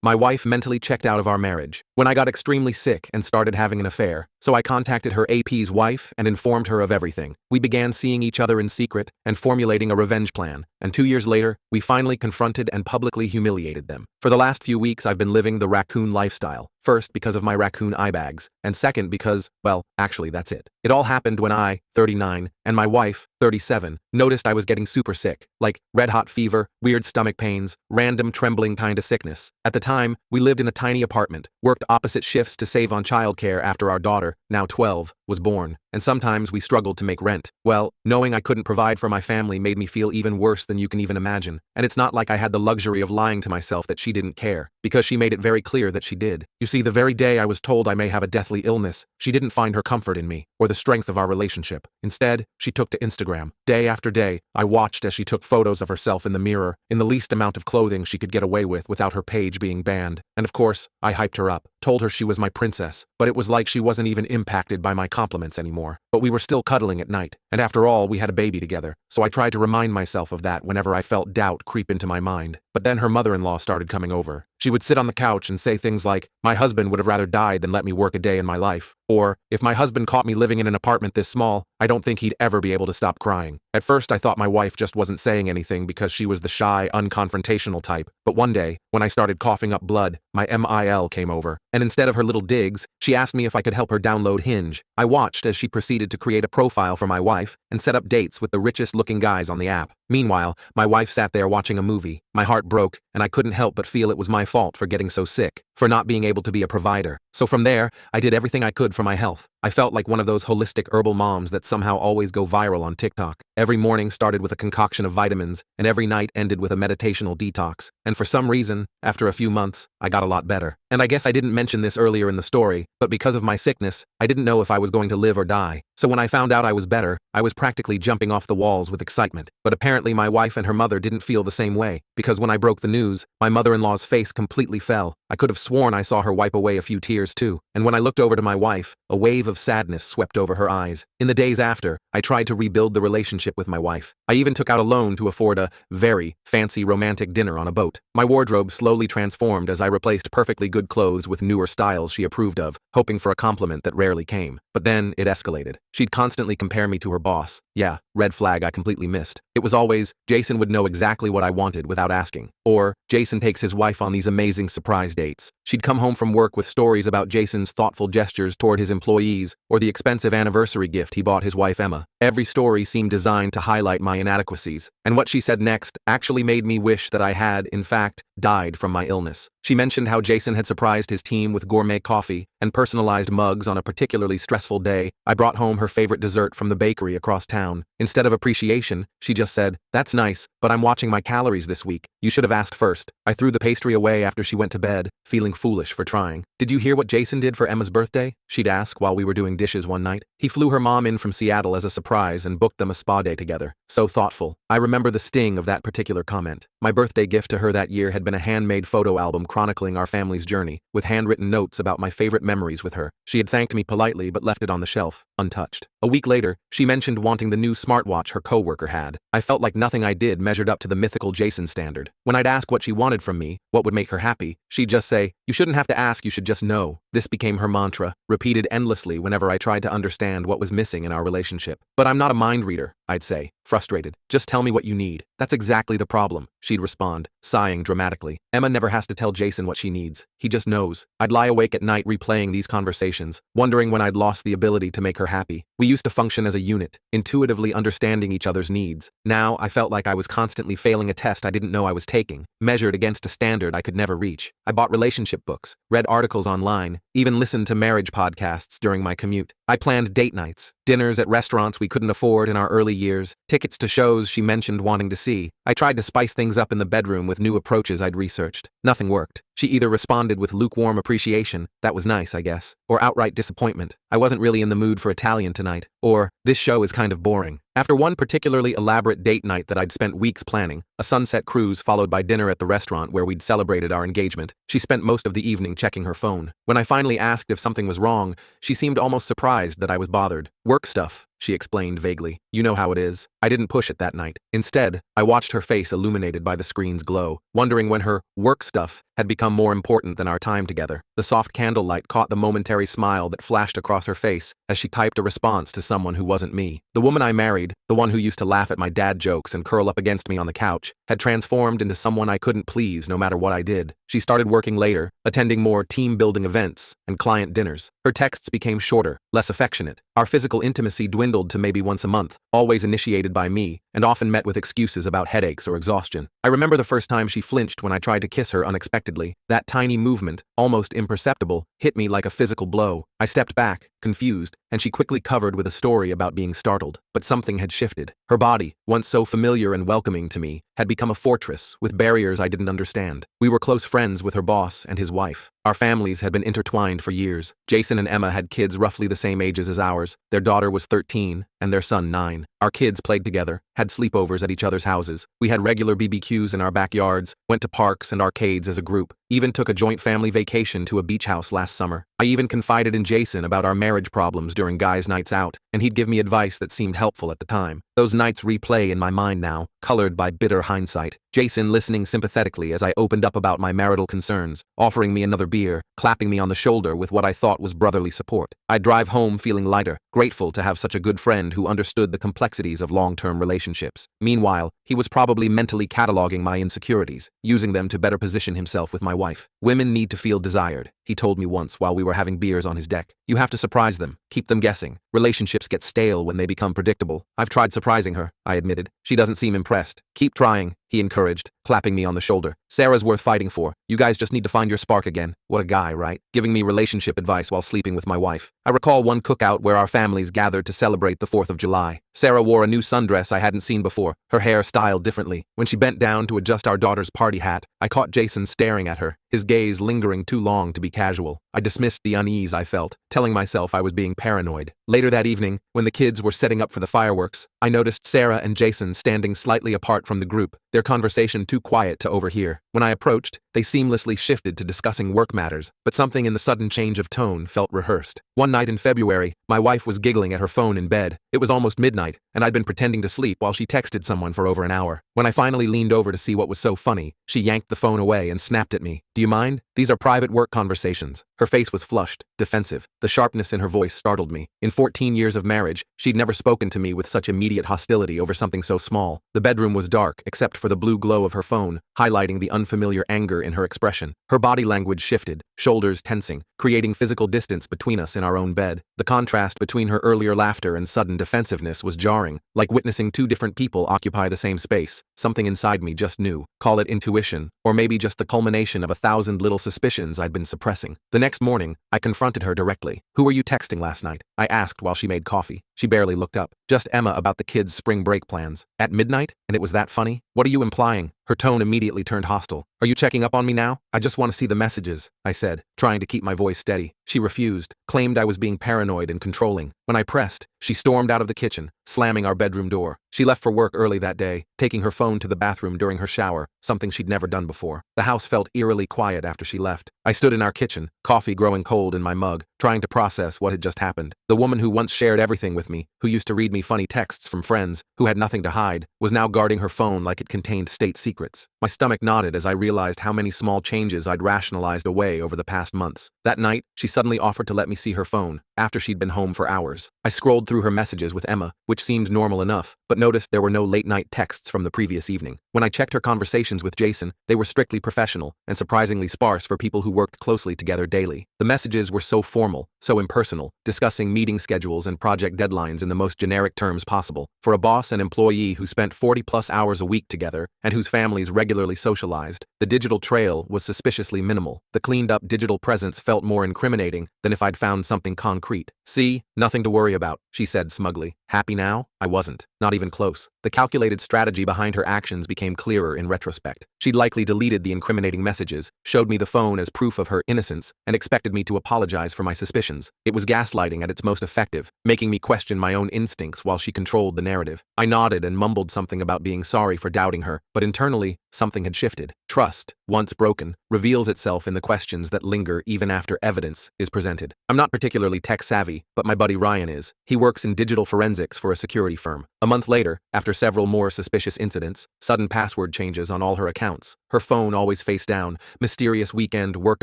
My wife mentally checked out of our marriage when I got extremely sick and started having an affair, so I contacted her AP's wife and informed her of everything. We began seeing each other in secret and formulating a revenge plan, and 2 years later, we finally confronted and publicly humiliated them. For the last few weeks, I've been living the raccoon lifestyle. First, because of my raccoon eye bags, and second, because, well, actually, that's it. It all happened when I, 39, and my wife, 37, noticed I was getting super sick, like red-hot fever, weird stomach pains, random trembling kind of sickness. At the time, we lived in a tiny apartment, worked opposite shifts to save on childcare after our daughter, now 12, was born, and sometimes we struggled to make rent. Well, knowing I couldn't provide for my family made me feel even worse than you can even imagine, and it's not like I had the luxury of lying to myself that she didn't care, because she made it very clear that she did. You see, the very day I was told I may have a deathly illness, she didn't find her comfort in me, or the strength of our relationship. Instead, she took to Instagram. Day after day, I watched as she took photos of herself in the mirror, in the least amount of clothing she could get away with without her page being banned. And of course, I hyped her up, told her she was my princess, but it was like she wasn't even impacted by my compliments anymore. But we were still cuddling at night, and after all, we had a baby together, so I tried to remind myself of that whenever I felt doubt creep into my mind. But then her mother-in-law started coming over. She would sit on the couch and say things like, "My husband would have rather died than let me work a day in my life," or, "If my husband caught me living in an apartment this small, I don't think he'd ever be able to stop crying." At first, I thought my wife just wasn't saying anything because she was the shy, unconfrontational type, but one day, when I started coughing up blood, my MIL came over, and instead of her little digs, she asked me if I could help her download Hinge. I watched as she proceeded to create a profile for my wife and set up dates with the richest-looking guys on the app. Meanwhile, my wife sat there watching a movie. My heart broke, and I couldn't help but feel it was my fault for getting so sick, for not being able to be a provider. So from there, I did everything I could for my health. I felt like one of those holistic herbal moms that somehow always go viral on TikTok. Every morning started with a concoction of vitamins, and every night ended with a meditational detox. And for some reason, after a few months, I got a lot better. And I guess I didn't mention this earlier in the story, but because of my sickness, I didn't know if I was going to live or die. So when I found out I was better, I was practically jumping off the walls with excitement. But apparently my wife and her mother didn't feel the same way, because when I broke the news, my mother-in-law's face completely fell. I could have sworn I saw her wipe away a few tears too. And when I looked over to my wife, a wave of sadness swept over her eyes. In the days after, I tried to rebuild the relationship with my wife. I even took out a loan to afford a very fancy romantic dinner on a boat. My wardrobe slowly transformed as I replaced perfectly good clothes with newer styles she approved of, hoping for a compliment that rarely came. But then it escalated. She'd constantly compare me to her boss. Yeah, red flag I completely missed. It was always, Jason would know exactly what I wanted without asking. Or, Jason takes his wife on these amazing surprise dates. She'd come home from work with stories about Jason's thoughtful gestures toward his employees, or the expensive anniversary gift he bought his wife Emma. Every story seemed designed to highlight my inadequacies, and what she said next actually made me wish that I had, in fact, died from my illness. She mentioned how Jason had surprised his team with gourmet coffee and personalized mugs on a particularly stressful day. I brought home her favorite dessert from the bakery across town. Instead of appreciation, she just said, "That's nice, but I'm watching my calories this week. You should have asked first." I threw the pastry away after she went to bed, feeling foolish for trying. "Did you hear what Jason did for Emma's birthday?" she'd ask while we were doing dishes one night. "He flew her mom in from Seattle as a surprise and booked them a spa day together. So thoughtful." I remember the sting of that particular comment. My birthday gift to her that year had been a handmade photo album chronicling our family's journey, with handwritten notes about my favorite memories with her. She had thanked me politely but left it on the shelf, untouched. A week later, she mentioned wanting the new smartwatch her coworker had. I felt like nothing I did measured up to the mythical Jason standard. When I'd ask what she wanted from me, what would make her happy, she'd just say, "You shouldn't have to ask, you should just know." This became her mantra, repeated endlessly whenever I tried to understand what was missing in our relationship. "But I'm not a mind reader," I'd say, frustrated. "Just tell me what you need." "That's exactly the problem," she'd respond, sighing dramatically. "Emma never has to tell Jason what she needs. He just knows." I'd lie awake at night replaying these conversations, wondering when I'd lost the ability to make her happy. We used to function as a unit, intuitively understanding each other's needs. Now I felt like I was constantly failing a test I didn't know I was taking, measured against a standard I could never reach. I bought relationship books, read articles online, even listened to marriage podcasts during my commute. I planned date nights, dinners at restaurants we couldn't afford in our early years, tickets to shows she mentioned wanting to see. I tried to spice things up in the bedroom with new approaches I'd researched. Nothing worked. She either responded with lukewarm appreciation, "That was nice, I guess," or outright disappointment, "I wasn't really in the mood for Italian tonight," or "This show is kind of boring." After one particularly elaborate date night that I'd spent weeks planning, a sunset cruise followed by dinner at the restaurant where we'd celebrated our engagement, she spent most of the evening checking her phone. When I finally asked if something was wrong, she seemed almost surprised that I was bothered. "Work stuff," she explained vaguely. "You know how it is." I didn't push it that night. Instead, I watched her face illuminated by the screen's glow, wondering when her work stuff had become more important than our time together. The soft candlelight caught the momentary smile that flashed across her face as she typed a response to someone who wasn't me. The woman I married, the one who used to laugh at my dad jokes and curl up against me on the couch, had transformed into someone I couldn't please no matter what I did. She started working later, attending more team-building events and client dinners. Her texts became shorter, less affectionate. Our physical intimacy dwindled to maybe once a month, always initiated by me, and often met with excuses about headaches or exhaustion. I remember the first time she flinched when I tried to kiss her unexpectedly. That tiny movement, almost imperceptible, hit me like a physical blow. I stepped back, confused, and she quickly covered with a story about being startled. But something had shifted. Her body, once so familiar and welcoming to me, had become a fortress with barriers I didn't understand. We were close friends with her boss and his wife. Our families had been intertwined for years. Jason and Emma had kids roughly the same ages as ours. Their daughter was 13, and their son 9. Our kids played together, had sleepovers at each other's houses. We had regular BBQs in our backyards, went to parks and arcades as a group, even took a joint family vacation to a beach house last summer. I even confided in Jason about our marriage problems during guys' nights out, and he'd give me advice that seemed helpful at the time. Those nights replay in my mind now, colored by bitter hindsight. Jason listening sympathetically as I opened up about my marital concerns, offering me another beer, clapping me on the shoulder with what I thought was brotherly support. I'd drive home feeling lighter, grateful to have such a good friend who understood the complexities of long-term relationships. Meanwhile, he was probably mentally cataloging my insecurities, using them to better position himself with my wife. Women need to feel desired, he told me once while we were having beers on his deck. You have to surprise them, keep them guessing. Relationships get stale when they become predictable. I've tried surprising her, I admitted. She doesn't seem impressed. Keep trying, he encouraged, clapping me on the shoulder. Sarah's worth fighting for. You guys just need to find your spark again. What a guy, right? Giving me relationship advice while sleeping with my wife. I recall one cookout where our families gathered to celebrate the 4th of July. Sarah wore a new sundress I hadn't seen before, her hair styled differently. When she bent down to adjust our daughter's party hat, I caught Jason staring at her, his gaze lingering too long to be casual. I dismissed the unease I felt, telling myself I was being paranoid. Later that evening, when the kids were setting up for the fireworks, I noticed Sarah and Jason standing slightly apart from the group, their conversation too quiet to overhear. When I approached, they seamlessly shifted to discussing work matters, but something in the sudden change of tone felt rehearsed. One night in February, my wife was giggling at her phone in bed. It was almost midnight, and I'd been pretending to sleep while she texted someone for over an hour. When I finally leaned over to see what was so funny, she yanked the phone away and snapped at me. Do you mind? These are private work conversations. Her face was flushed, defensive. The sharpness in her voice startled me. In 14 years of marriage, she'd never spoken to me with such immediate hostility over something so small. The bedroom was dark, except for the blue glow of her phone, highlighting the unfamiliar anger in her expression. Her body language shifted, shoulders tensing, creating physical distance between us in our own bed. The contrast between her earlier laughter and sudden defensiveness was jarring, like witnessing two different people occupy the same space. Something inside me just knew. Call it intuition, or maybe just the culmination of 1,000 little suspicions I'd been suppressing. The next morning, I confronted her directly. Who were you texting last night? I asked while she made coffee. She barely looked up. Just Emma about the kids' spring break plans. At midnight? And it was that funny? What are you implying? Her tone immediately turned hostile. Are you checking up on me now? I just want to see the messages, I said, trying to keep my voice steady. She refused, claimed I was being paranoid and controlling. When I pressed, she stormed out of the kitchen, slamming our bedroom door. She left for work early that day, taking her phone to the bathroom during her shower, something she'd never done before. The house felt eerily quiet after she left. I stood in our kitchen, coffee growing cold in my mug, trying to process what had just happened. The woman who once shared everything with me, who used to read me funny texts from friends, who had nothing to hide, was now guarding her phone like it contained state secrets. My stomach knotted as I realized how many small changes I'd rationalized away over the past months. That night, she suddenly offered to let me see her phone, after she'd been home for hours. I scrolled through her messages with Emma, which seemed normal enough, but noticed there were no late-night texts from the previous evening. When I checked her conversations with Jason, they were strictly professional and surprisingly sparse for people who worked closely together daily. The messages were so formal, so impersonal, discussing meeting schedules and project deadlines in the most generic terms possible. For a boss and employee who spent 40-plus hours a week together and whose families regularly socialized, the digital trail was suspiciously minimal. The cleaned-up digital presence felt more incriminating than if I'd found something concrete. See, nothing to worry about, she said smugly. Happy now? I wasn't. Not even close. The calculated strategy behind her actions became clearer in retrospect. She'd likely deleted the incriminating messages, showed me the phone as proof of her innocence, and expected me to apologize for my suspicions. It was gaslighting at its most effective, making me question my own instincts while she controlled the narrative. I nodded and mumbled something about being sorry for doubting her, but internally, something had shifted. Trust, once broken, reveals itself in the questions that linger even after evidence is presented. I'm not particularly tech-savvy, but my buddy Ryan is. He works in digital forensics for a security firm. A month later, after several more suspicious incidents, sudden password changes on all her accounts, her phone always face down, mysterious weekend work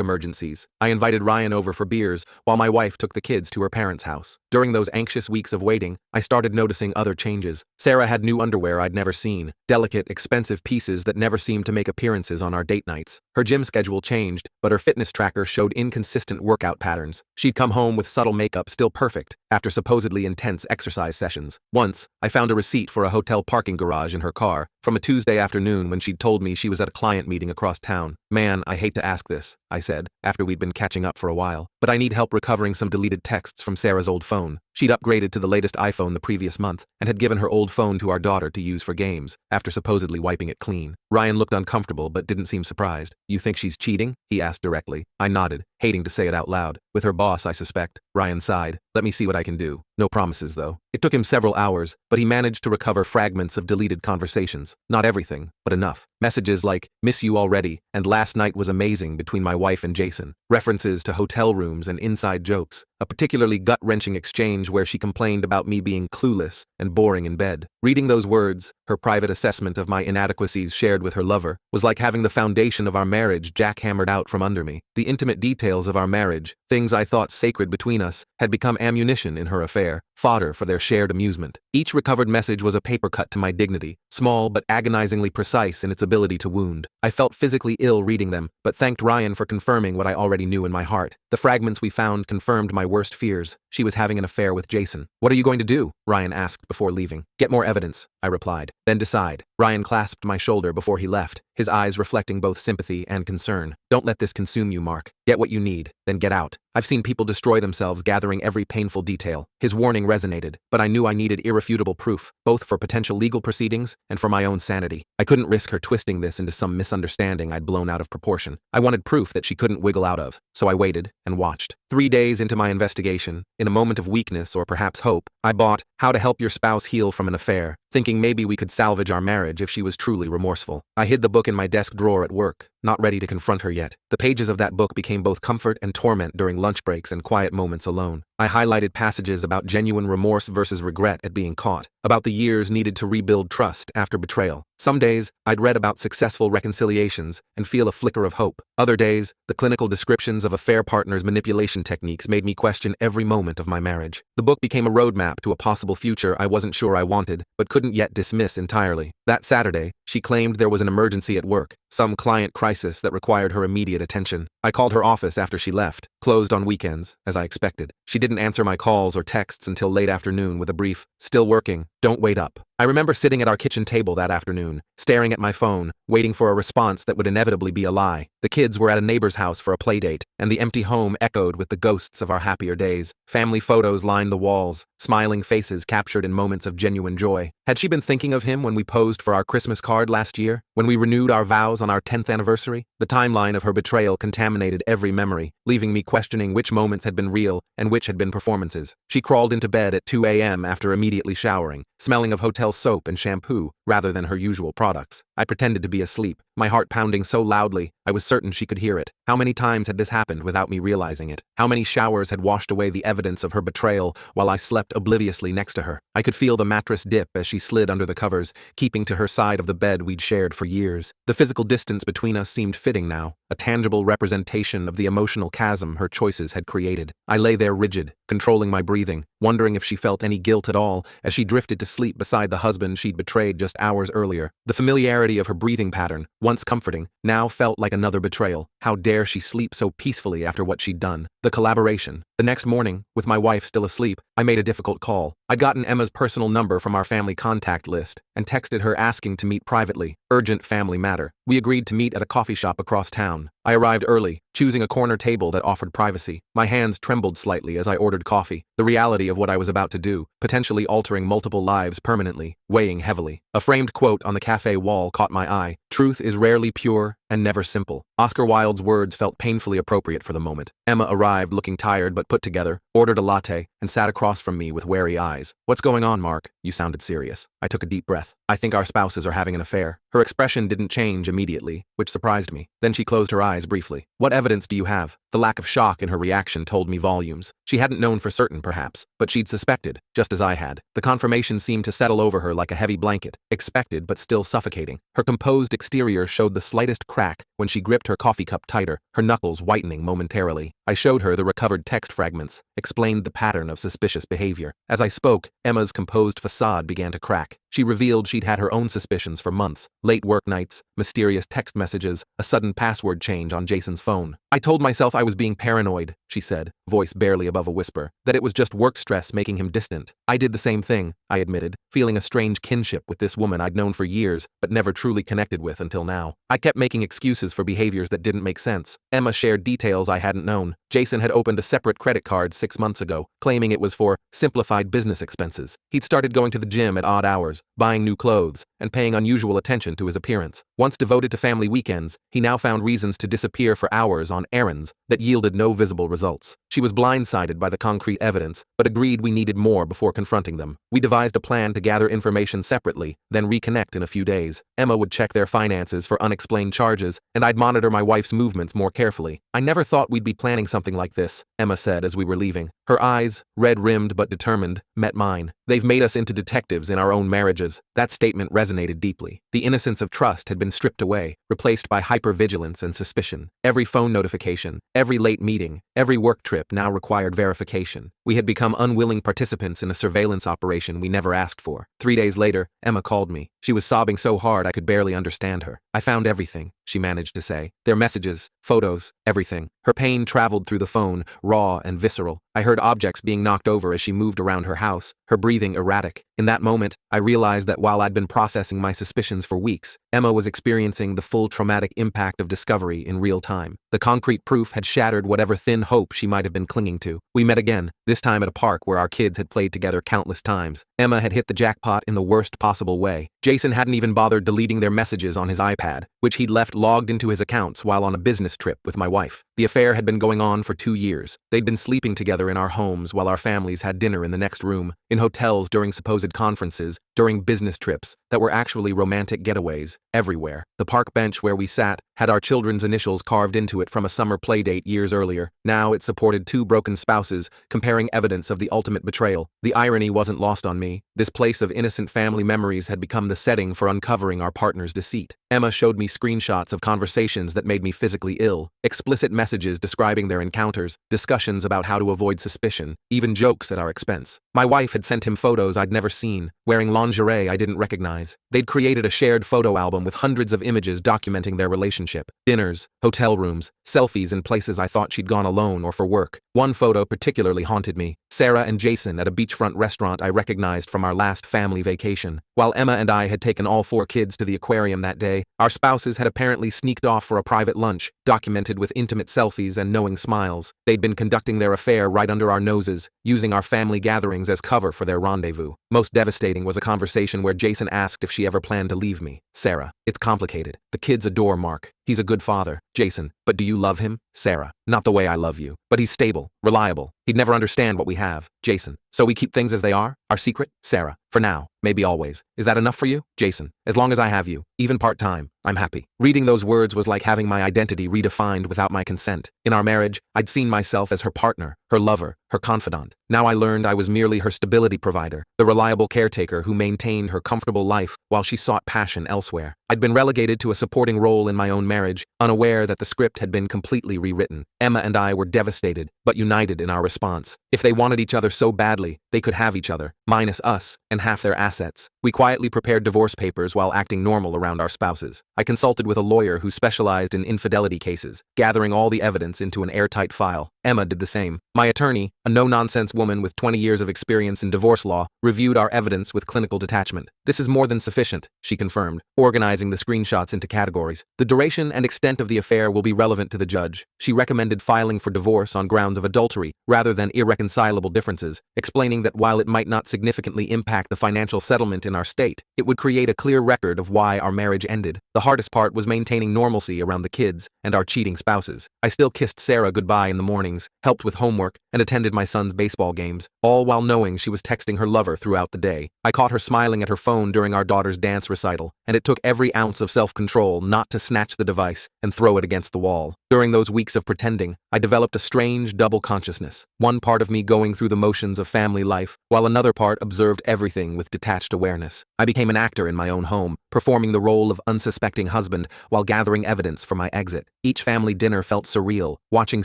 emergencies. I invited Ryan over for beers while my wife took the kids to her parents' house. During those anxious weeks of waiting, I started noticing other changes. Sarah had new underwear I'd never seen, delicate, expensive pieces that never seemed to make appearances on our date nights. Her gym schedule changed, but her fitness tracker showed inconsistent workout patterns. She'd come home with subtle makeup still perfect, after supposedly intense exercise sessions. Once, I found a receipt for a hotel parking garage in her car, from a Tuesday afternoon when she'd told me she was at a client meeting across town. "Man, I hate to ask this," I said, after we'd been catching up for a while, "but I need help recovering some deleted texts from Sarah's old phone." She'd upgraded to the latest iPhone the previous month, and had given her old phone to our daughter to use for games, after supposedly wiping it clean. Ryan looked uncomfortable but didn't seem surprised. "You think she's cheating?" he asked directly. I nodded, hating to say it out loud. "With her boss, I suspect." Ryan sighed. "Let me see what I can do. No promises, though." It took him several hours, but he managed to recover fragments of deleted conversations. Not everything, but enough. Messages like, "Miss you already," and "Last night was amazing" between my wife and Jason. References to hotel rooms and inside jokes. A particularly gut-wrenching exchange where she complained about me being clueless and boring in bed. Reading those words, her private assessment of my inadequacies shared with her lover, was like having the foundation of our marriage jackhammered out from under me. The intimate details of our marriage, things I thought sacred between us, had become ammunition in her affair, fodder for their shared amusement. Each recovered message was a paper cut to my dignity, small but agonizingly precise in its ability to wound. I felt physically ill reading them, but thanked Ryan for confirming what I already knew in my heart. The fragments we found confirmed my worst fears. She was having an affair with Jason. "What are you going to do?" Ryan asked before leaving. "Get more evidence," I replied. "Then decide." Ryan clasped my shoulder before he left, his eyes reflecting both sympathy and concern. "Don't let this consume you, Mark. Get what you need, then get out. I've seen people destroy themselves gathering every painful detail." His warning resonated, but I knew I needed irrefutable proof, both for potential legal proceedings and for my own sanity. I couldn't risk her twisting this into some misunderstanding I'd blown out of proportion. I wanted proof that she couldn't wiggle out of, so I waited and watched. 3 days into my investigation, in a moment of weakness or perhaps hope, I bought How to Help Your Spouse Heal from an Affair, thinking maybe we could salvage our marriage if she was truly remorseful. I hid the book in my desk drawer at work, not ready to confront her yet. The pages of that book became both comfort and torment during lunch breaks and quiet moments alone. I highlighted passages about genuine remorse versus regret at being caught, about the years needed to rebuild trust after betrayal. Some days, I'd read about successful reconciliations and feel a flicker of hope. Other days, the clinical descriptions of affair partners' manipulation techniques made me question every moment of my marriage. The book became a roadmap to a possible future I wasn't sure I wanted, but couldn't yet dismiss entirely. That Saturday, she claimed there was an emergency at work, some client crisis that required her immediate attention. I called her office after she left, closed on weekends, as I expected. She didn't answer my calls or texts until late afternoon with a brief, "Still working, don't wait up." I remember sitting at our kitchen table that afternoon, staring at my phone, waiting for a response that would inevitably be a lie. The kids were at a neighbor's house for a play date, and the empty home echoed with the ghosts of our happier days. Family photos lined the walls, smiling faces captured in moments of genuine joy. Had she been thinking of him when we posed for our Christmas card last year? When we renewed our vows on our 10th anniversary? The timeline of her betrayal contaminated every memory, leaving me questioning which moments had been real and which had been performances. She crawled into bed at 2 a.m. after immediately showering, smelling of hotel soap and shampoo rather than her usual products. I pretended to be asleep, my heart pounding so loudly I was certain she could hear it. How many times had this happened without me realizing it? How many showers had washed away the evidence of her betrayal while I slept obliviously next to her? I could feel the mattress dip as she slid under the covers, keeping to her side of the bed we'd shared for years. The physical distance between us seemed fitting now, a tangible representation of the emotional chasm her choices had created. I lay there rigid, controlling my breathing, wondering if she felt any guilt at all as she drifted to sleep beside the husband she'd betrayed just hours earlier. The familiarity of her breathing pattern, once comforting, now felt like another betrayal. How dare she sleep so peacefully after what she'd done? The collaboration. The next morning, with my wife still asleep, I made a difficult call. I'd gotten Emma's personal number from our family contact list and texted her asking to meet privately. Urgent family matter. We agreed to meet at a coffee shop across town. I arrived early, choosing a corner table that offered privacy. My hands trembled slightly as I ordered coffee, the reality of what I was about to do, potentially altering multiple lives permanently, weighing heavily. A framed quote on the cafe wall caught my eye. "Truth is rarely pure and never simple." Oscar Wilde's words felt painfully appropriate for the moment. Emma arrived looking tired but put together, ordered a latte, and sat across from me with wary eyes. "What's going on, Mark? You sounded serious." I took a deep breath. "I think our spouses are having an affair." Her expression didn't change immediately, which surprised me. Then she closed her eyes briefly. "What evidence do you have?" The lack of shock in her reaction told me volumes. She hadn't known for certain, perhaps, but she'd suspected, just as I had. The confirmation seemed to settle over her like a heavy blanket, expected but still suffocating. Her composed exterior showed the slightest crack when she gripped her coffee cup tighter, her knuckles whitening momentarily. I showed her the recovered text fragments, explained the pattern of suspicious behavior. As I spoke, Emma's composed facade began to crack. She revealed she'd had her own suspicions for months: late work nights, mysterious text messages, a sudden password change on Jason's phone. "I told myself I was being paranoid," she said, voice barely above a whisper, "that it was just work stress making him distant." "I did the same thing," I admitted, feeling a strange kinship with this woman I'd known for years but never truly connected with until now. I kept making excuses for behaviors that didn't make sense. Emma shared details I hadn't known. Jason had opened a separate credit card 6 months ago, claiming it was for simplified business expenses. He'd started going to the gym at odd hours, buying new clothes, and paying unusual attention to his appearance. Once devoted to family weekends, he now found reasons to disappear for hours on errands that yielded no visible results. She was blindsided by the concrete evidence, but agreed we needed more before confronting them. We devised a plan to gather information separately, then reconnect in a few days. Emma would check their finances for unexplained charges, and I'd monitor my wife's movements more carefully. "I never thought we'd be planning something like this," Emma said as we were leaving. Her eyes, red-rimmed but determined, met mine. "They've made us into detectives in our own marriages." That statement resonated deeply. The innocence of trust had been stripped away, replaced by hypervigilance and suspicion. Every phone notification, every late meeting, every work trip now required verification. We had become unwilling participants in a surveillance operation we never asked for. 3 days later, Emma called me. She was sobbing so hard I could barely understand her. "I found everything," she managed to say. "Their messages, photos, everything." Her pain traveled through the phone, raw and visceral. I heard objects being knocked over as she moved around her house, her breathing erratic. In that moment, I realized that while I'd been processing my suspicions for weeks, Emma was experiencing the full traumatic impact of discovery in real time. The concrete proof had shattered whatever thin hope she might have been clinging to. We met again, this time at a park where our kids had played together countless times. Emma had hit the jackpot in the worst possible way. Jason hadn't even bothered deleting their messages on his iPad, which he'd left logged into his accounts while on a business trip with my wife. The affair had been going on for 2 years. They'd been sleeping together in our homes while our families had dinner in the next room, in hotels during supposed conferences, during business trips that were actually romantic getaways, everywhere. The park bench where we sat had our children's initials carved into it from a summer playdate years earlier. Now it supported 2 broken spouses, comparing evidence of the ultimate betrayal. The irony wasn't lost on me. This place of innocent family memories had become the setting for uncovering our partner's deceit. Emma showed me screenshots of conversations that made me physically ill, explicit messages describing their encounters, discussions about how to avoid suspicion, even jokes at our expense. My wife had sent him photos I'd never seen, wearing lingerie I didn't recognize. They'd created a shared photo album with hundreds of images documenting their relationship: dinners, hotel rooms, selfies in places I thought she'd gone alone or for work. One photo particularly haunted me: Sarah and Jason at a beachfront restaurant I recognized from our last family vacation. While Emma and I had taken all 4 kids to the aquarium that day, our spouses had apparently sneaked off for a private lunch, documented with intimate selfies and knowing smiles. They'd been conducting their affair right under our noses, using our family gatherings as cover for their rendezvous. Most devastating was a conversation where Jason asked if she ever planned to leave me. Sarah: "It's complicated. The kids adore Mark. He's a good father." Jason: "But do you love him?" Sarah: "Not the way I love you. But he's stable, reliable. He'd never understand what we have." Jason: "So we keep things as they are? Our secret?" Sarah: "For now, maybe always. Is that enough for you?" Jason: "As long as I have you, even part-time, I'm happy." Reading those words was like having my identity redefined without my consent. In our marriage, I'd seen myself as her partner, her lover, her confidant. Now I learned I was merely her stability provider, the reliable caretaker who maintained her comfortable life while she sought passion elsewhere. I'd been relegated to a supporting role in my own marriage, unaware that the script had been completely rewritten. Emma and I were devastated, but united in our response. If they wanted each other so badly, they could have each other, minus us, and half their assets. We quietly prepared divorce papers while acting normal around our spouses. I consulted with a lawyer who specialized in infidelity cases, gathering all the evidence into an airtight file. Emma did the same. My attorney, a no-nonsense woman with 20 years of experience in divorce law, reviewed our evidence with clinical detachment. "This is more than sufficient," she confirmed, organizing the screenshots into categories. "The duration and extent of the affair will be relevant to the judge." She recommended filing for divorce on grounds of adultery rather than irreconcilable differences, explaining that while it might not significantly impact the financial settlement in our state, it would create a clear record of why our marriage ended. The hardest part was maintaining normalcy around the kids and our cheating spouses. I still kissed Sarah goodbye in the mornings, helped with homework homework, and attended my son's baseball games, all while knowing she was texting her lover throughout the day. I caught her smiling at her phone during our daughter's dance recital, and it took every ounce of self-control not to snatch the device and throw it against the wall. During those weeks of pretending, I developed a strange double consciousness, one part of me going through the motions of family life, while another part observed everything with detached awareness. I became an actor in my own home, performing the role of unsuspecting husband while gathering evidence for my exit. Each family dinner felt surreal, watching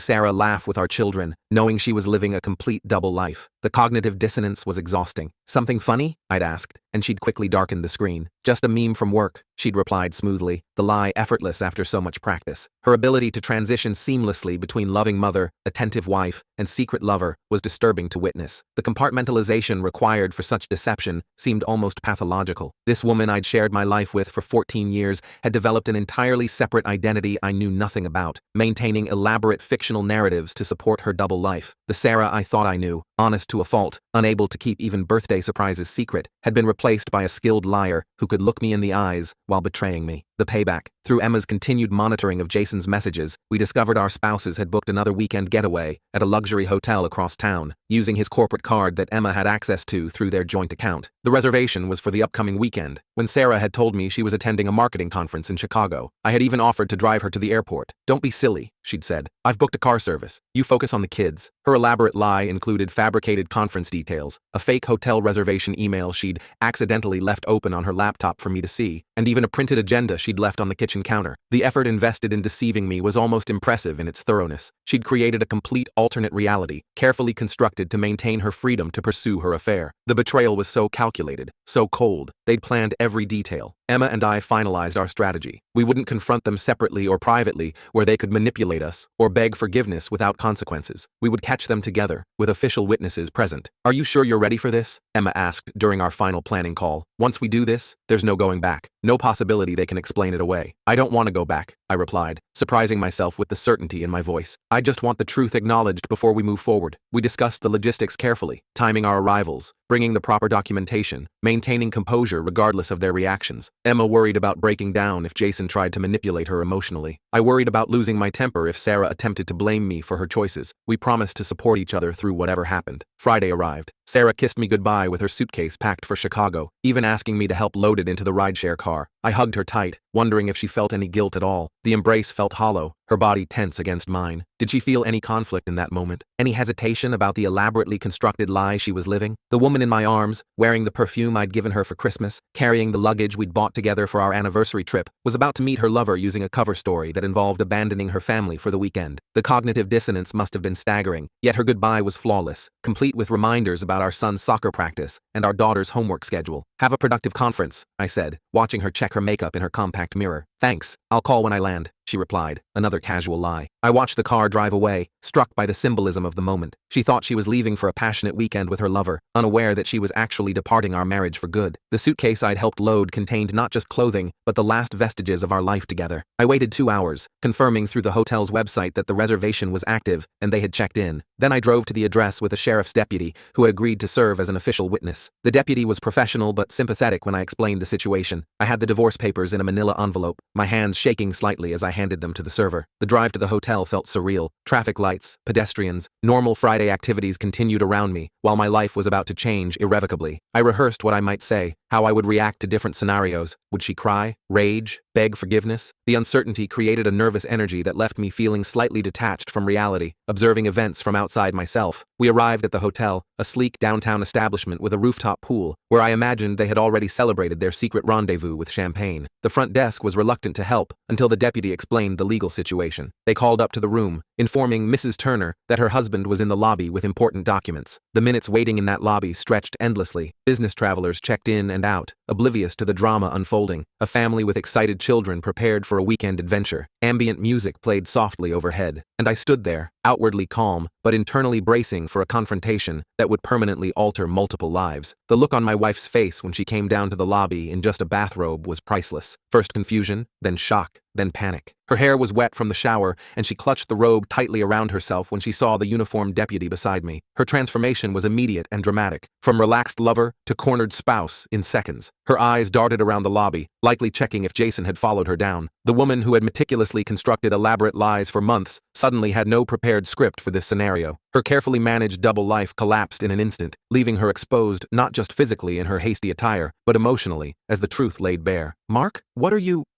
Sarah laugh with our children, knowing she was living a complete double life. The cognitive dissonance was exhausting. "Something funny?" I'd asked, and she'd quickly darkened the screen. "Just a meme from work," she'd replied smoothly, the lie effortless after so much practice. Her ability to transition seamlessly between loving mother, attentive wife, and secret lover was disturbing to witness. The compartmentalization required for such deception seemed almost pathological. This woman I'd shared my life with for 14 years had developed an entirely separate identity I knew nothing about, maintaining elaborate fictional narratives to support her double life. The Sarah I thought I knew, honest to a fault, unable to keep even birthday surprises secret, had been replaced by a skilled liar who could look me in the eyes while betraying me. The payback. Through Emma's continued monitoring of Jason's messages, we discovered our spouses had booked another weekend getaway at a luxury hotel across town, using his corporate card that Emma had access to through their joint account. The reservation was for the upcoming weekend, when Sarah had told me she was attending a marketing conference in Chicago. I had even offered to drive her to the airport. "Don't be silly," she'd said. "I've booked a car service. You focus on the kids." Her elaborate lie included fabricated conference details, a fake hotel reservation email she'd accidentally left open on her laptop for me to see, and even a printed agenda she'd left on the kitchen counter. The effort invested in deceiving me was almost impressive in its thoroughness. She'd created a complete alternate reality, carefully constructed to maintain her freedom to pursue her affair. The betrayal was so calculated, so cold. They'd planned every detail. Emma and I finalized our strategy. We wouldn't confront them separately or privately, where they could manipulate us or beg forgiveness without consequences. We would catch them together, with official witnesses present. "Are you sure you're ready for this?" Emma asked during our final planning call. "Once we do this, there's no going back. No possibility they can explain it away." "I don't want to go back," I replied, surprising myself with the certainty in my voice. "I just want the truth acknowledged before we move forward." We discussed the logistics carefully, timing our arrivals, bringing the proper documentation, maintaining composure regardless of their reactions. Emma worried about breaking down if Jason tried to manipulate her emotionally. I worried about losing my temper if Sarah attempted to blame me for her choices. We promised to support each other through whatever happened. Friday arrived. Sarah kissed me goodbye with her suitcase packed for Chicago, even asking me to help load it into the rideshare car. I hugged her tight, wondering if she felt any guilt at all. The embrace felt hollow, her body tense against mine. Did she feel any conflict in that moment? Any hesitation about the elaborately constructed lie she was living? The woman in my arms, wearing the perfume I'd given her for Christmas, carrying the luggage we'd bought together for our anniversary trip, was about to meet her lover using a cover story that involved abandoning her family for the weekend. The cognitive dissonance must have been staggering, yet her goodbye was flawless, complete with reminders about our son's soccer practice and our daughter's homework schedule. "Have a productive conference," I said, watching her check her makeup in her compact mirror. "Thanks, I'll call when I land," she replied, another casual lie. I watched the car drive away, struck by the symbolism of the moment. She thought she was leaving for a passionate weekend with her lover, unaware that she was actually departing our marriage for good. The suitcase I'd helped load contained not just clothing, but the last vestiges of our life together. I waited 2 hours, confirming through the hotel's website that the reservation was active and they had checked in. Then I drove to the address with a sheriff's deputy who had agreed to serve as an official witness. The deputy was professional but sympathetic when I explained the situation. I had the divorce papers in a manila envelope, my hands shaking slightly as I handed them to the server. The drive to the hotel felt surreal. Traffic lights, pedestrians, normal Friday activities continued around me, while my life was about to change irrevocably. I rehearsed what I might say, how I would react to different scenarios. Would she cry, rage, beg forgiveness? The uncertainty created a nervous energy that left me feeling slightly detached from reality, observing events from outside myself. We arrived at the hotel, a sleek downtown establishment with a rooftop pool, where I imagined they had already celebrated their secret rendezvous with champagne. The front desk was reluctant to help until the deputy explained the legal situation. They called up to the room, informing Mrs. Turner that her husband was in the lobby with important documents. The minutes waiting in that lobby stretched endlessly. Business travelers checked in and out, oblivious to the drama unfolding. A family with excited children prepared for a weekend adventure. Ambient music played softly overhead, and I stood there, outwardly calm, but internally bracing for a confrontation that would permanently alter multiple lives. The look on my wife's face when she came down to the lobby in just a bathrobe was priceless. First confusion, then shock, then panic. Her hair was wet from the shower, and she clutched the robe tightly around herself when she saw the uniformed deputy beside me. Her transformation was immediate and dramatic, from relaxed lover to cornered spouse in seconds. Her eyes darted around the lobby, likely checking if Jason had followed her down. The woman who had meticulously constructed elaborate lies for months suddenly had no prepared script for this scenario. Her carefully managed double life collapsed in an instant, leaving her exposed not just physically in her hasty attire, but emotionally, as the truth laid bare. "Mark,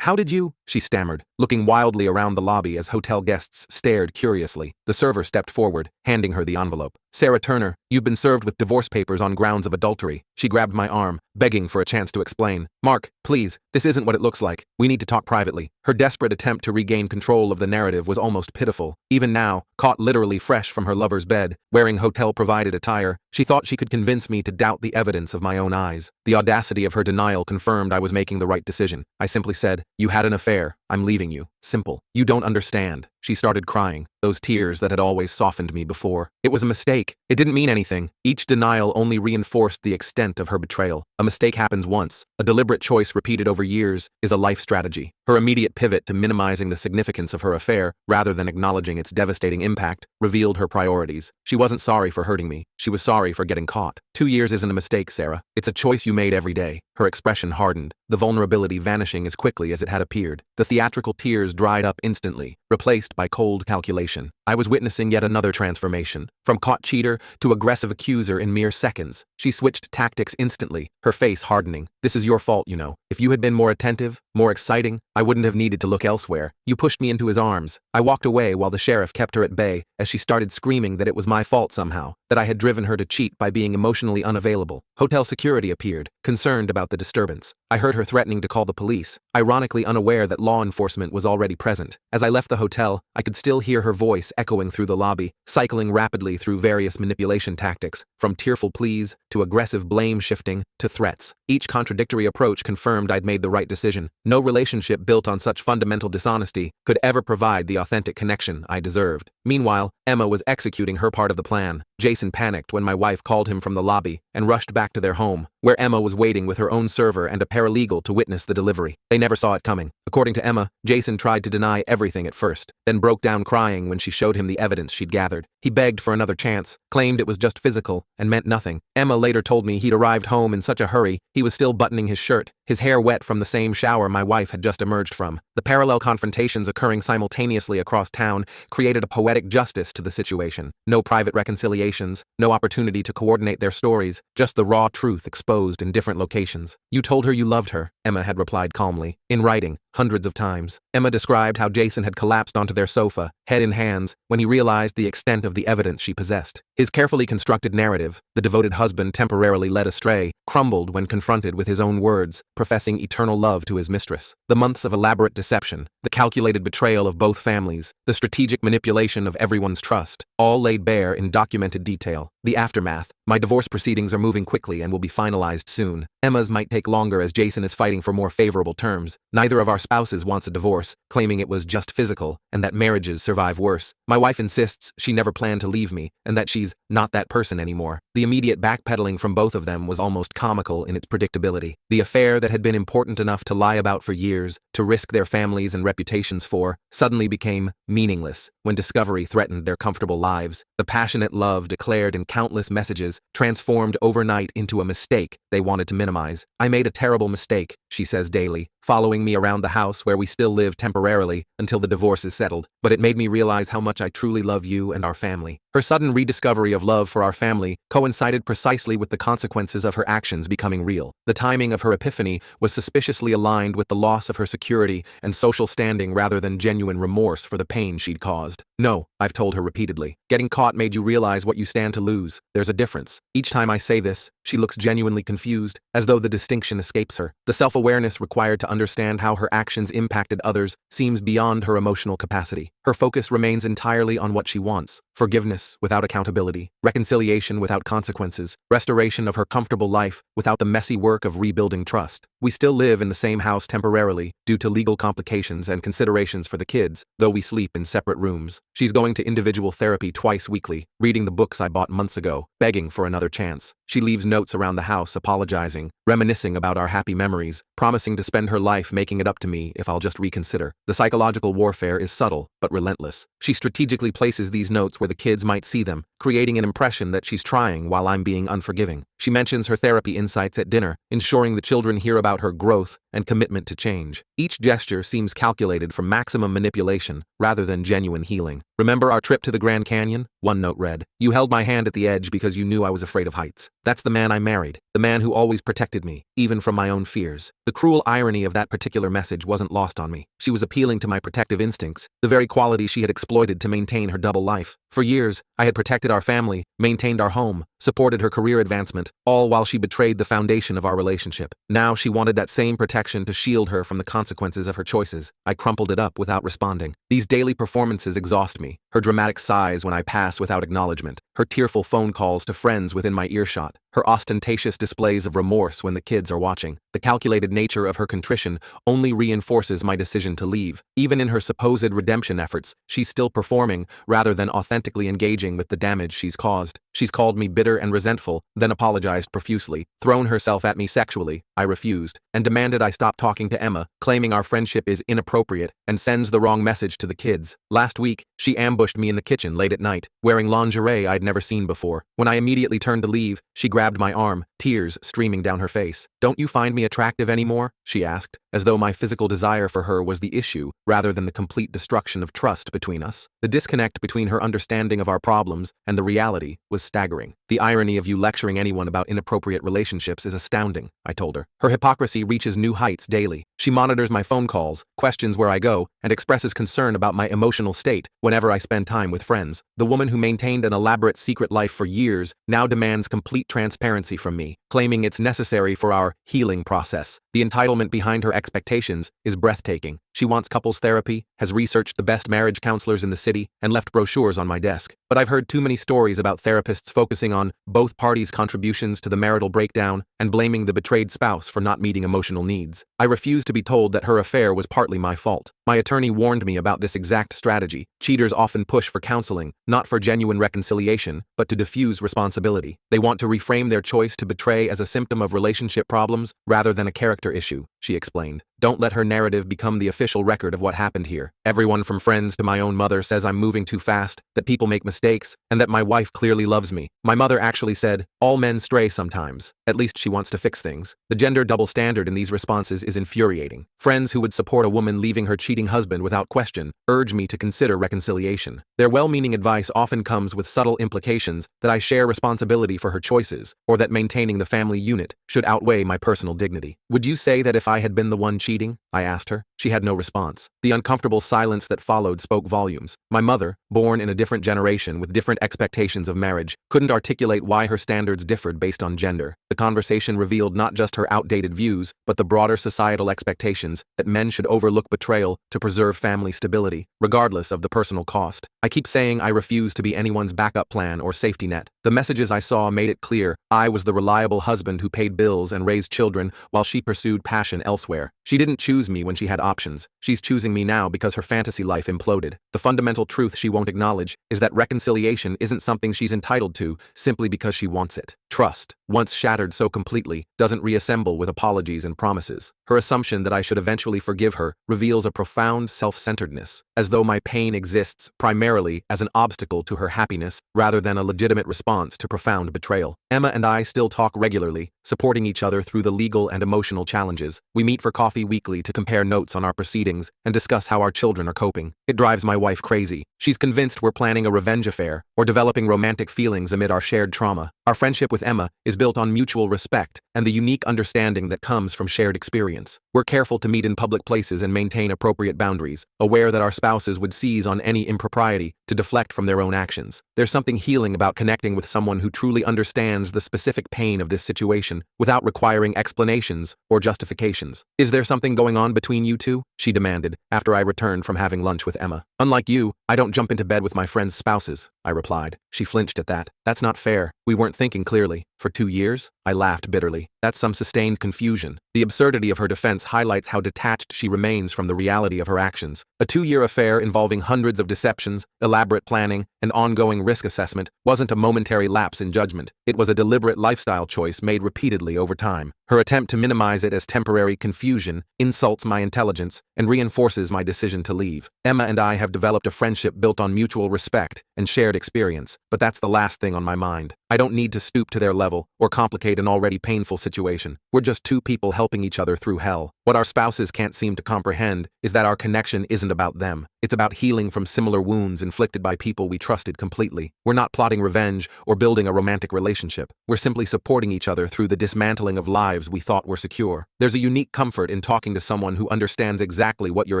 how did you?" she stammered, looking wildly around the lobby as hotel guests stared curiously. The server stepped forward, handing her the envelope. "Sarah Turner, you've been served with divorce papers on grounds of adultery." She grabbed my arm, begging for a chance to explain. "Mark, please, this isn't what it looks like. We need to talk privately." Her desperate attempt to regain control of the narrative was almost pitiful. Even now, caught literally fresh from her lover's bed, wearing hotel-provided attire, she thought she could convince me to doubt the evidence of my own eyes. The audacity of her denial confirmed I was making the right decision. I simply said, "You had an affair. I'm leaving you. Simple. You don't understand." She started crying, those tears that had always softened me before. "It was a mistake. It didn't mean anything." Each denial only reinforced the extent of her betrayal. A mistake happens once. A deliberate choice repeated over years is a life strategy. Her immediate pivot to minimizing the significance of her affair, rather than acknowledging its devastating impact, revealed her priorities. She wasn't sorry for hurting me. She was sorry for getting caught. 2 years isn't a mistake, Sarah. It's a choice you made every day. Her expression hardened, the vulnerability vanishing as quickly as it had appeared. The theatrical tears dried up instantly, replaced by cold calculation. I was witnessing yet another transformation. From caught cheater to aggressive accuser in mere seconds. She switched tactics instantly, her face hardening. "This is your fault, you know. If you had been more attentive, more exciting, I wouldn't have needed to look elsewhere." You pushed me into his arms. I walked away while the sheriff kept her at bay as she started screaming that it was my fault somehow, that I had driven her to cheat by being emotionally unavailable. Hotel security appeared, concerned about the disturbance. I heard her threatening to call the police, ironically unaware that law enforcement was already present. As I left the hotel, I could still hear her voice echoing through the lobby, cycling rapidly through various manipulation tactics, from tearful pleas to aggressive blame shifting to threats. Each contradictory approach confirmed I'd made the right decision. No relationship built on such fundamental dishonesty could ever provide the authentic connection I deserved. Meanwhile, Emma was executing her part of the plan. Jason panicked when my wife called him from the lobby and rushed back to their home, where Emma was waiting with her own server and a paralegal to witness the delivery. They never saw it coming. According to Emma, Jason tried to deny everything at first, then broke down crying when she showed him the evidence she'd gathered. He begged for another chance, claimed it was just physical, and meant nothing. Emma later told me he'd arrived home in such a hurry, he was still buttoning his shirt, his hair wet from the same shower my wife had just emerged from. The parallel confrontations occurring simultaneously across town created a poetic justice to the situation. No private reconciliations, no opportunity to coordinate their stories, just the raw truth exposed in different locations. "You told her you loved her," Emma had replied calmly, in writing, hundreds of times. Emma described how Jason had collapsed onto their sofa, head in hands, when he realized the extent of the evidence she possessed. His carefully constructed narrative, the devoted husband temporarily led astray, crumbled when confronted with his own words, professing eternal love to his mistress. The months of elaborate deception, the calculated betrayal of both families, the strategic manipulation of everyone's trust, all laid bare in documented detail. The aftermath: my divorce proceedings are moving quickly and will be finalized soon. Emma's might take longer as Jason is fighting for more favorable terms. Neither of our spouses wants a divorce, claiming it was just physical, and that marriages survive worse. My wife insists she never planned to leave me, and that she's not that person anymore. The immediate backpedaling from both of them was almost comical in its predictability. The affair that had been important enough to lie about for years, to risk their families and reputations for, suddenly became meaningless when discovery threatened their comfortable lives. The passionate love declared in countless messages transformed overnight into a mistake they wanted to minimize. "I made a terrible mistake," she says daily, following me around the house where we still live temporarily until the divorce is settled. "But it made me realize how much I truly love you and our family." Her sudden rediscovery of love for our family coincided precisely with the consequences of her actions becoming real. The timing of her epiphany was suspiciously aligned with the loss of her security and social standing rather than genuine remorse for the pain she'd caused. "No," I've told her repeatedly. "Getting caught made you realize what you stand to lose. There's a difference." Each time I say this, she looks genuinely confused, as though the distinction escapes her. The self-awareness required to understand how her actions impacted others seems beyond her emotional capacity. Her focus remains entirely on what she wants: forgiveness without accountability, reconciliation without consequences, restoration of her comfortable life without the messy work of rebuilding trust. We still live in the same house temporarily due to legal complications and considerations for the kids, though we sleep in separate rooms. She's going to individual therapy twice weekly, reading the books I bought months ago, begging for another chance. She leaves notes around the house apologizing, reminiscing about our happy memories, promising to spend her life making it up to me if I'll just reconsider. The psychological warfare is subtle, but relentless. She strategically places these notes where the kids might see them, creating an impression that she's trying while I'm being unforgiving. She mentions her therapy insights at dinner, ensuring the children hear about her growth and commitment to change. Each gesture seems calculated for maximum manipulation rather than genuine healing. Remember our trip to the Grand Canyon? One note read, "You held my hand at the edge because you knew I was afraid of heights. That's the man I married, the man who always protected me, even from my own fears." The cruel irony of that particular message wasn't lost on me. She was appealing to my protective instincts, the very quality she had exploited to maintain her double life. For years, I had protected our family, maintained our home, supported her career advancement, all while she betrayed the foundation of our relationship. Now she wanted that same protection to shield her from the consequences of her choices. I crumpled it up without responding. These daily performances exhaust me. Her dramatic sighs when I pass without acknowledgement, her tearful phone calls to friends within my earshot, her ostentatious displays of remorse when the kids are watching. The calculated nature of her contrition only reinforces my decision to leave. Even in her supposed redemption efforts, she's still performing rather than authentically engaging with the damage she's caused. She's called me bitter and resentful, then apologized profusely, thrown herself at me sexually. I refused, and demanded I stop talking to Emma, claiming our friendship is inappropriate and sends the wrong message to the kids. Last week, she ambushed me in the kitchen late at night, wearing lingerie I'd never seen before. When I immediately turned to leave, she grabbed my arm, tears streaming down her face. "Don't you find me attractive anymore?" she asked, as though my physical desire for her was the issue rather than the complete destruction of trust between us. The disconnect between her understanding of our problems and the reality was staggering. "The irony of you lecturing anyone about inappropriate relationships is astounding," I told her. "Her hypocrisy reaches new heights daily. She monitors my phone calls, questions where I go, and expresses concern about my emotional state whenever I spend time with friends. The woman who maintained an elaborate secret life for years now demands complete transparency from me, claiming it's necessary for our healing process. The entitlement behind her expectations is breathtaking. She wants couples therapy, has researched the best marriage counselors in the city, and left brochures on my desk. But I've heard too many stories about therapists focusing on both parties' contributions to the marital breakdown and blaming the betrayed spouse for not meeting emotional needs. I refuse to be told that her affair was partly my fault. My attorney warned me about this exact strategy. Cheaters often push for counseling, not for genuine reconciliation, but to diffuse responsibility. They want to reframe their choice to betray as a symptom of relationship problems rather than a character issue," she explained. "Don't let her narrative become the official record of what happened here. Everyone from friends to my own mother says I'm moving too fast, that people make mistakes, and that my wife clearly loves me. My mother actually said, 'All men stray sometimes.' At least she wants to fix things." The gender double standard in these responses is infuriating. Friends who would support a woman leaving her cheating husband without question urge me to consider reconciliation. Their well-meaning advice often comes with subtle implications that I share responsibility for her choices, or that maintaining the family unit should outweigh my personal dignity. "Would you say that if I had been the one cheating?" I asked her. She had no response. The uncomfortable silence that followed spoke volumes. My mother, born in a different generation with different expectations of marriage, couldn't articulate why her standards differed based on gender. The conversation revealed not just her outdated views, but the broader societal expectations that men should overlook betrayal to preserve family stability, regardless of the personal cost. I keep saying I refuse to be anyone's backup plan or safety net. The messages I saw made it clear I was the reliable husband who paid bills and raised children while she pursued passion elsewhere. She didn't choose me when she had options. She's choosing me now because her fantasy life imploded. The fundamental truth she won't acknowledge is that reconciliation isn't something she's entitled to simply because she wants it. Trust, once shattered so completely, doesn't reassemble with apologies and promises. Her assumption that I should eventually forgive her reveals a profound self-centeredness, as though my pain exists primarily as an obstacle to her happiness rather than a legitimate response to profound betrayal. Emma and I still talk regularly, supporting each other through the legal and emotional challenges. We meet for coffee weekly to compare notes on our proceedings and discuss how our children are coping. It drives my wife crazy. She's convinced we're planning a revenge affair or developing romantic feelings amid our shared trauma. Our friendship with Emma is built on mutual respect and the unique understanding that comes from shared experience. We're careful to meet in public places and maintain appropriate boundaries, aware that our spouses would seize on any impropriety to deflect from their own actions. There's something healing about connecting with someone who truly understands the specific pain of this situation without requiring explanations or justifications. "Is there something going on between you two?" she demanded after I returned from having lunch with Emma. "Unlike you, I don't jump into bed with my friends' spouses," I replied. She flinched at that. "That's not fair. We weren't thinking clearly. For 2 years?" I laughed bitterly. That's some sustained confusion. The absurdity of her defense highlights how detached she remains from the reality of her actions. A 2-year affair involving hundreds of deceptions, elaborate planning, and ongoing risk assessment wasn't a momentary lapse in judgment. It was a deliberate lifestyle choice made repeatedly over time. Her attempt to minimize it as temporary confusion insults my intelligence and reinforces my decision to leave. Emma and I have developed a friendship built on mutual respect and shared experience, but that's the last thing on my mind. I don't need to stoop to their level or complicate an already painful situation. We're just two people helping each other through hell. What our spouses can't seem to comprehend is that our connection isn't about them. It's about healing from similar wounds inflicted by people we trusted completely. We're not plotting revenge or building a romantic relationship. We're simply supporting each other through the dismantling of lives we thought were secure. There's a unique comfort in talking to someone who understands exactly what you're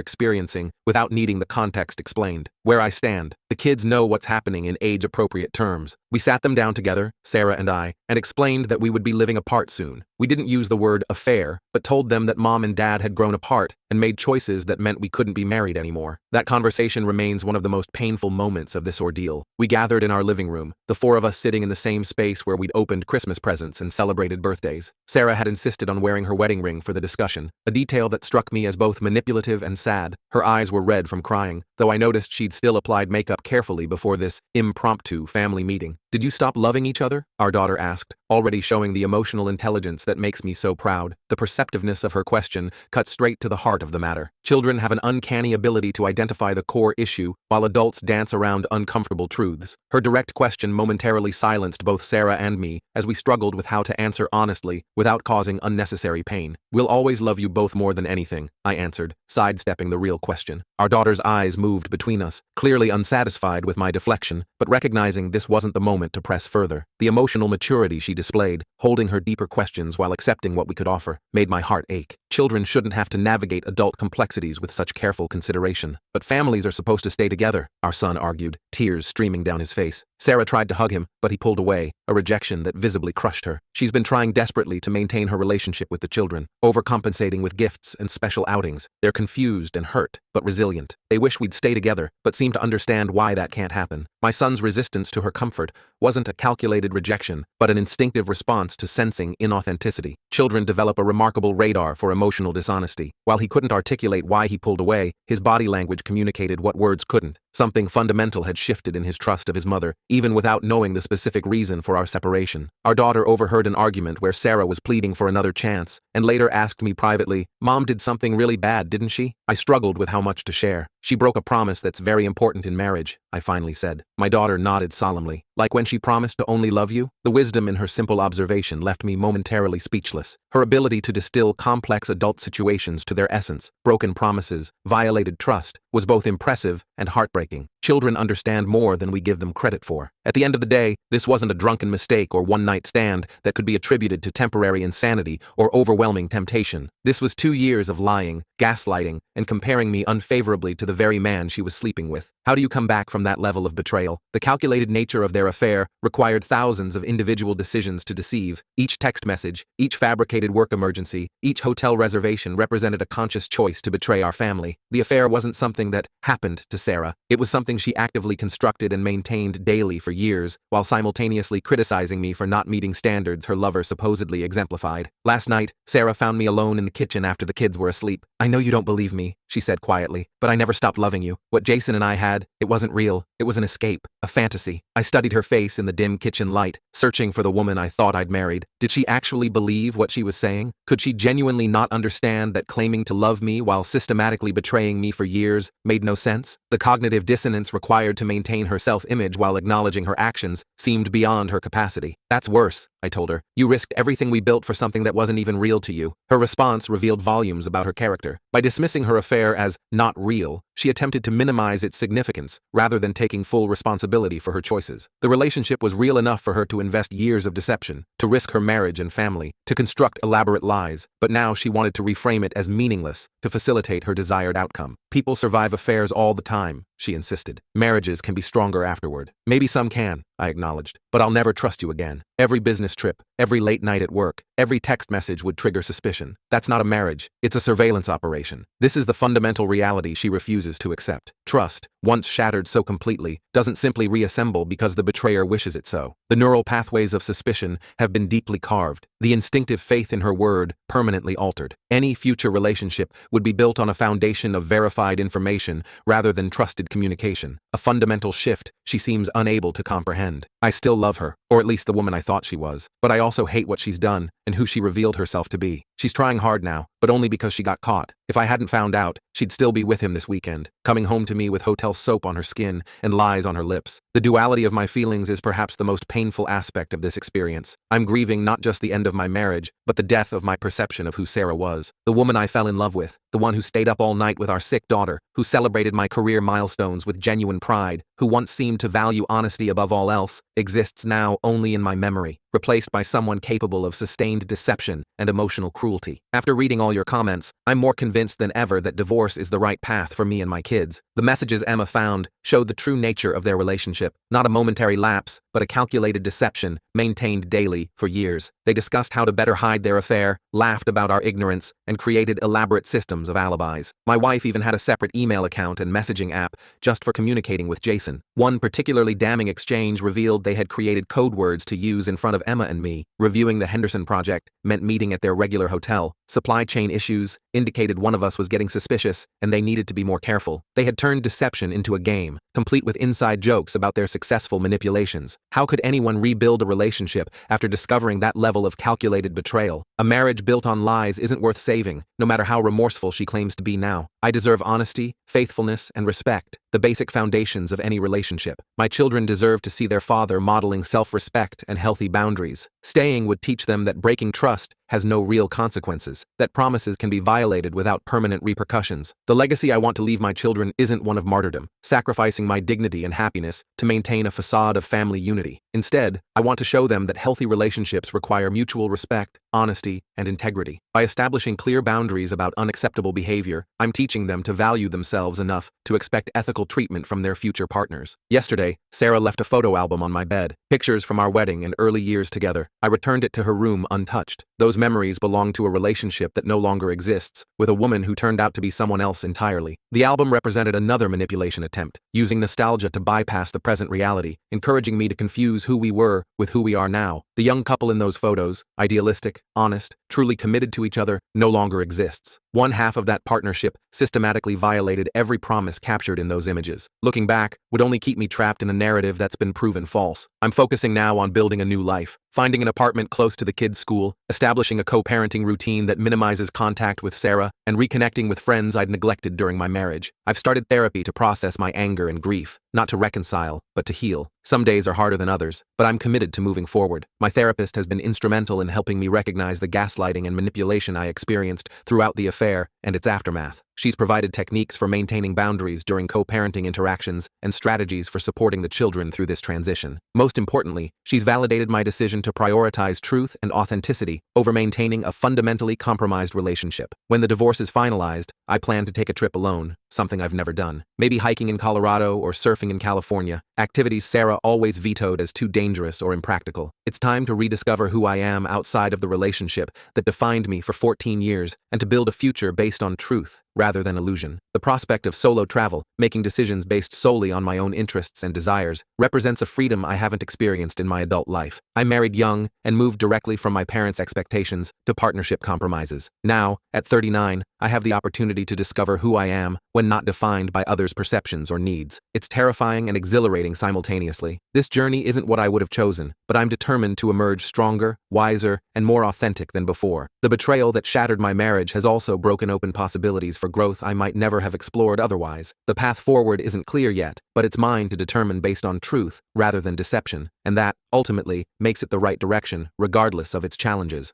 experiencing without needing the context explained. Where I stand, the kids know what's happening in age-appropriate terms. We sat them down together, Sarah and I, and explained that we would be living apart soon. We didn't use the word affair, but told them that Mom and Dad had grown apart and made choices that meant we couldn't be married anymore. That conversation remains one of the most painful moments of this ordeal. We gathered in our living room, the four of us sitting in the same space where we'd opened Christmas presents and celebrated birthdays. Sarah had insisted on wearing her wedding ring for the discussion, a detail that struck me as both manipulative and sad. Her eyes were red from crying, though I noticed she'd still applied makeup carefully before this impromptu family meeting. "Did you stop loving each other?" our daughter asked, already showing the emotional intelligence that makes me so proud. The perceptiveness of her question cut straight to the heart of the matter. Children have an uncanny ability to identify the core issue, while adults dance around uncomfortable truths. Her direct question momentarily silenced both Sarah and me as we struggled with how to answer honestly without causing unnecessary pain. "We'll always love you both more than anything," I answered, sidestepping the real question. Our daughter's eyes moved between us, clearly unsatisfied with my deflection, but recognizing this wasn't the moment to press further. The emotional maturity she displayed, holding her deeper questions while accepting what we could offer, made my heart ache. Children shouldn't have to navigate adult complexities with such careful consideration. "But families are supposed to stay together," our son argued, tears streaming down his face. Sarah tried to hug him, but he pulled away, a rejection that visibly crushed her. She's been trying desperately to maintain her relationship with the children, overcompensating with gifts and special outings. They're confused and hurt, but resilient. They wish we'd stay together, but seem to understand why that can't happen. My son's resistance to her comfort wasn't a calculated rejection, but an instinctive response to sensing inauthenticity. Children develop a remarkable radar for emotional dishonesty. While he couldn't articulate why he pulled away, his body language communicated what words couldn't. Something fundamental had shifted in his trust of his mother, even without knowing the specific reason for our separation. Our daughter overheard an argument where Sarah was pleading for another chance, and later asked me privately, "Mom did something really bad, didn't she?" I struggled with how much to share. "She broke a promise that's very important in marriage," I finally said. My daughter nodded solemnly. "Like when she promised to only love you?" The wisdom in her simple observation left me momentarily speechless. Her ability to distill complex adult situations to their essence, broken promises, violated trust, was both impressive and heartbreaking. Children understand more than we give them credit for. At the end of the day, this wasn't a drunken mistake or one-night stand that could be attributed to temporary insanity or overwhelming temptation. This was 2 years of lying, gaslighting, and comparing me unfavorably to the very man she was sleeping with. How do you come back from that level of betrayal? The calculated nature of their affair required thousands of individual decisions to deceive. Each text message, each fabricated work emergency, each hotel reservation represented a conscious choice to betray our family. The affair wasn't something that happened to Sarah. It was something she actively constructed and maintained daily for years, while simultaneously criticizing me for not meeting standards her lover supposedly exemplified. Last night, Sarah found me alone in the kitchen after the kids were asleep. "I know you don't believe me," she said quietly, "but I never stopped loving you. What Jason and I had, it wasn't real. It was an escape, a fantasy." I studied her face in the dim kitchen light, searching for the woman I thought I'd married. Did she actually believe what she was saying? Could she genuinely not understand that claiming to love me while systematically betraying me for years made no sense? The cognitive dissonance required to maintain her self-image while acknowledging her actions seemed beyond her capacity. "That's worse," I told her. "You risked everything we built for something that wasn't even real to you." Her response revealed volumes about her character. By dismissing her affair as not real, she attempted to minimize its significance, rather than taking full responsibility for her choices. The relationship was real enough for her to invest years of deception, to risk her marriage and family, to construct elaborate lies, but now she wanted to reframe it as meaningless, to facilitate her desired outcome. "People survive affairs all the time," she insisted. "Marriages can be stronger afterward." "Maybe some can," I acknowledged, "but I'll never trust you again." Every business trip, every late night at work, every text message would trigger suspicion. That's not a marriage, it's a surveillance operation. This is the fundamental reality she refuses to accept. Trust, once shattered so completely, doesn't simply reassemble because the betrayer wishes it so. The neural pathways of suspicion have been deeply carved, the instinctive faith in her word permanently altered. Any future relationship would be built on a foundation of verified information rather than trusted communication, a fundamental shift she seems unable to comprehend. I still love her, or at least the woman I thought she was, but I also hate what she's done and who she revealed herself to be. She's trying hard now, but only because she got caught. If I hadn't found out, she'd still be with him this weekend, coming home to me with hotel soap on her skin and lies on her lips. The duality of my feelings is perhaps the most painful aspect of this experience. I'm grieving not just the end of my marriage, but the death of my perception of who Sarah was. The woman I fell in love with, the one who stayed up all night with our sick daughter, who celebrated my career milestones with genuine pride, who once seemed to value honesty above all else, exists now only in my memory, replaced by someone capable of sustained deception and emotional cruelty. After reading all your comments, I'm more convinced than ever that divorce is the right path for me and my kids. The messages Emma found showed the true nature of their relationship, not a momentary lapse, but a calculated deception maintained daily for years. They discussed how to better hide their affair, laughed about our ignorance, and created elaborate systems of alibis. My wife even had a separate email account and messaging app just for communicating with Jason. One particularly damning exchange revealed they had created code words to use in front of Emma and me. Reviewing the Henderson project meant meeting at their regular hotel. Supply chain issues indicated one of us was getting suspicious and they needed to be more careful. They had turned deception into a game, complete with inside jokes about their successful manipulations. How could anyone rebuild a relationship after discovering that level of calculated betrayal? A marriage built on lies isn't worth saving, no matter how remorseful she claims to be now. I deserve honesty, faithfulness, and respect, the basic foundations of any relationship. My children deserve to see their father modeling self-respect and healthy boundaries. Staying would teach them that breaking trust has no real consequences, that promises can be violated without permanent repercussions. The legacy I want to leave my children isn't one of martyrdom, sacrificing my dignity and happiness to maintain a facade of family unity. Instead, I want to show them that healthy relationships require mutual respect, honesty, and integrity. By establishing clear boundaries about unacceptable behavior, I'm teaching them to value themselves enough to expect ethical treatment from their future partners. Yesterday, Sarah left a photo album on my bed, pictures from our wedding and early years together. I returned it to her room untouched. Those memories belong to a relationship that no longer exists, with a woman who turned out to be someone else entirely. The album represented another manipulation attempt, using nostalgia to bypass the present reality, encouraging me to confuse who we were with who we are now. The young couple in those photos, idealistic, honest, truly committed to each other, no longer exists. One half of that partnership systematically violated every promise captured in those images. Looking back would only keep me trapped in a narrative that's been proven false. I'm focusing now on building a new life, finding an apartment close to the kids' school, establishing a co-parenting routine that minimizes contact with Sarah, and reconnecting with friends I'd neglected during my marriage. I've started therapy to process my anger and grief, not to reconcile, but to heal. Some days are harder than others, but I'm committed to moving forward. My therapist has been instrumental in helping me recognize the gaslighting and manipulation I experienced throughout the affair and its aftermath. She's provided techniques for maintaining boundaries during co-parenting interactions and strategies for supporting the children through this transition. Most importantly, she's validated my decision to prioritize truth and authenticity over maintaining a fundamentally compromised relationship. When the divorce is finalized, I plan to take a trip alone, something I've never done. Maybe hiking in Colorado or surfing in California, activities Sarah always vetoed as too dangerous or impractical. It's time to rediscover who I am outside of the relationship that defined me for 14 years and to build a future based on truth rather than illusion. The prospect of solo travel, making decisions based solely on my own interests and desires, represents a freedom I haven't experienced in my adult life. I married young and moved directly from my parents' expectations to partnership compromises. Now, at 39, I have the opportunity to discover who I am when not defined by others' perceptions or needs. It's terrifying and exhilarating simultaneously. This journey isn't what I would have chosen, but I'm determined to emerge stronger, wiser, and more authentic than before. The betrayal that shattered my marriage has also broken open possibilities for growth I might never have explored otherwise. The path forward isn't clear yet, but it's mine to determine based on truth rather than deception, and that, ultimately, makes it the right direction, regardless of its challenges.